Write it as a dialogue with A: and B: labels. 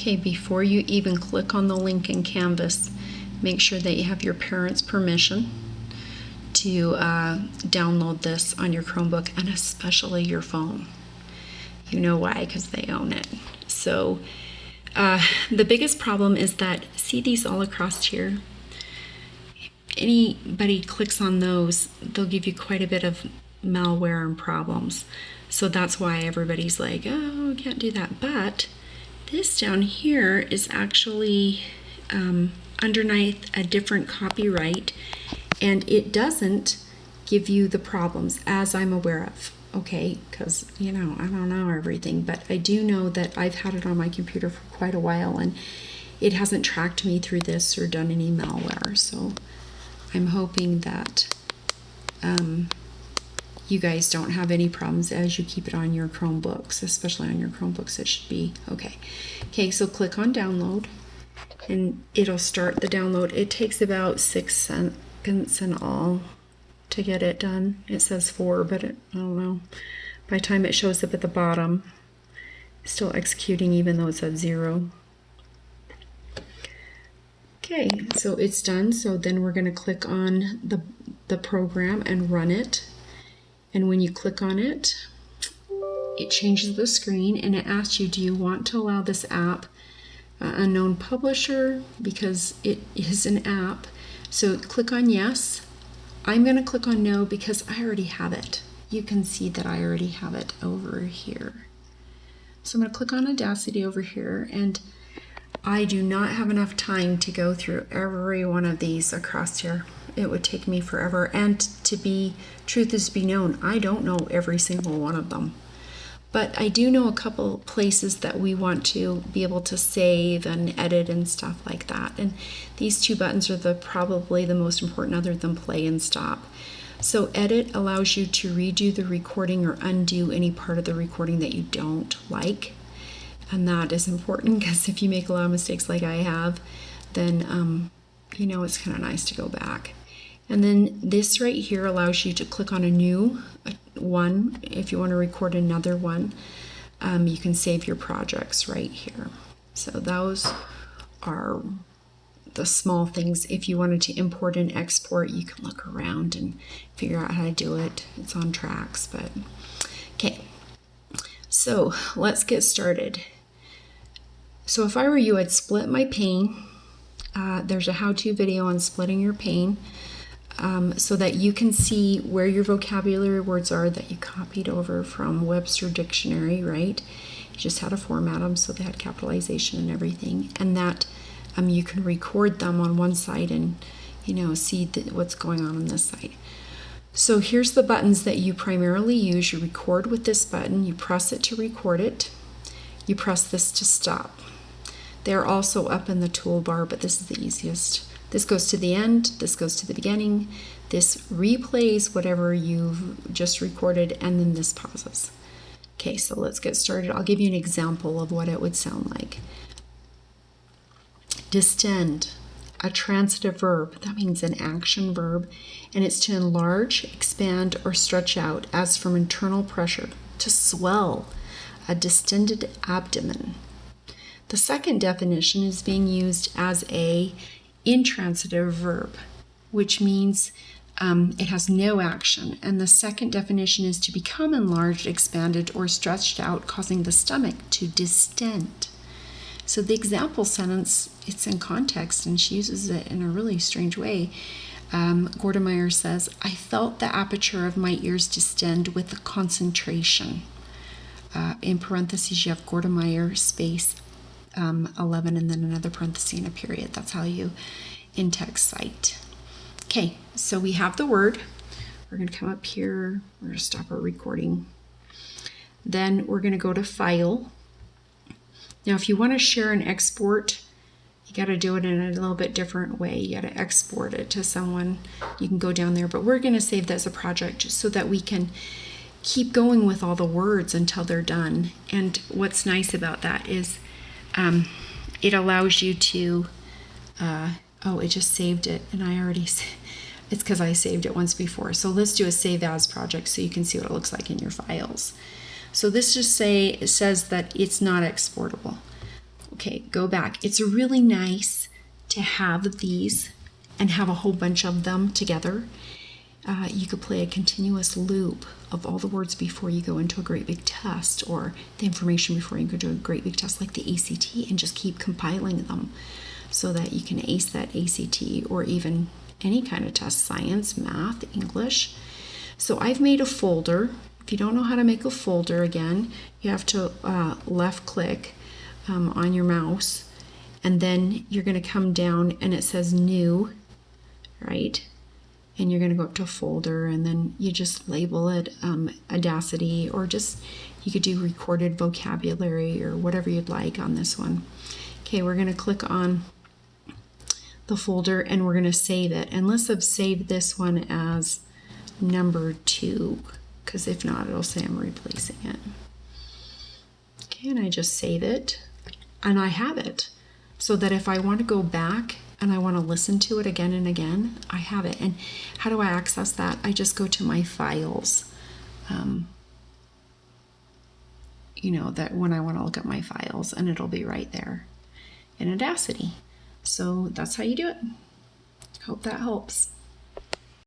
A: Okay, before you even click on the link in Canvas, make sure that you have your parents' permission to download this on your Chromebook, and especially your phone. You know why? Because they own it. So the biggest problem is that, see these all across here? Anybody clicks on those, they'll give you quite a bit of malware and problems. So that's why everybody's like, oh, I can't do that. But this down here is actually underneath a different copyright, and it doesn't give you the problems, as I'm aware of. Okay, because, you know, I don't know everything, but I do know that I've had it on my computer for quite a while, and it hasn't tracked me through this or done any malware. So I'm hoping that you guys don't have any problems as you keep it on your Chromebooks, especially on your Chromebooks. It should be okay. Okay, so click on download, and it'll start the download. It takes about 6 seconds in all to get it done. It says 4, but I don't know. By the time it shows up at the bottom, it's still executing even though it's at 0. Okay, so it's done. So then we're going to click on the program and run it. And when you click on it, it changes the screen and it asks you, do you want to allow this app unknown publisher, because it is an app. So click on yes. I'm going to click on no because I already have it. You can see that I already have it over here. So I'm going to click on Audacity over here, and I do not have enough time to go through every one of these across here. It would take me forever, and truth is to be known, I don't know every single one of them. But I do know a couple places that we want to be able to save and edit and stuff like that. And these two buttons are probably the most important, other than play and stop. So edit allows you to redo the recording or undo any part of the recording that you don't like. And that is important, because if you make a lot of mistakes like I have, then you know, it's kind of nice to go back. And then this right here allows you to click on a new one. If you want to record another one, you can save your projects right here. So those are the small things. If you wanted to import and export, you can look around and figure out how to do it. It's on tracks, but okay. So let's get started. So if I were you, I'd split my pane. There's a how-to video on splitting your pane, so that you can see where your vocabulary words are that you copied over from Webster Dictionary, right? You just had to format them so they had capitalization and everything, and that you can record them on one side and, you know, see what's going on this side. So here's the buttons that you primarily use. You record with this button, you press it to record it, you press this to stop. They're also up in the toolbar, but this is the easiest. This goes to the end, this goes to the beginning, this replays whatever you've just recorded, and then this pauses. Okay, so let's get started. I'll give you an example of what it would sound like. Distend, a transitive verb. That means an action verb, and it's to enlarge, expand, or stretch out as from internal pressure. To swell, a distended abdomen. The second definition is being used as a intransitive verb, which means it has no action. And the second definition is to become enlarged, expanded, or stretched out, causing the stomach to distend. So the example sentence, it's in context, and she uses it in a really strange way. Gordemeyer says, I felt the aperture of my ears distend with the concentration. In parentheses, you have Gordemeyer space 11 and then another parenthesis and a period. That's how you in-text cite. Okay, so we have the word. We're going to come up here. We're going to stop our recording. Then we're going to go to File. Now, if you want to share and export, you got to do it in a little bit different way. You got to export it to someone. You can go down there, but we're going to save that as a project just so that we can keep going with all the words until they're done. And what's nice about that is it allows you to, oh, it just saved it, and I already, it's because I saved it once before. So let's do a save as project so you can see what it looks like in your files. So this just says that it's not exportable. Okay, go back. It's really nice to have these and have a whole bunch of them together. You could play a continuous loop of all the words before you go into a great big test, or the information before you go to a great big test like the ACT, and just keep compiling them so that you can ace that ACT or even any kind of test, science, math, English. So I've made a folder. If you don't know how to make a folder, again, you have to left click on your mouse, and then you're going to come down and it says new, right? And you're going to go up to a folder, and then you just label it Audacity, or just you could do recorded vocabulary or whatever you'd like on this one. Okay, we're going to click on the folder and we're going to save it. And let's have saved this one as number 2, because if not, it'll say I'm replacing it. Okay, and I just save it, and I have it, so that if I want to go back and I want to listen to it again and again, I have it. And how do I access that? I just go to my files. You know, that when I want to look at my files, and it'll be right there in Audacity. So that's how you do it. Hope that helps.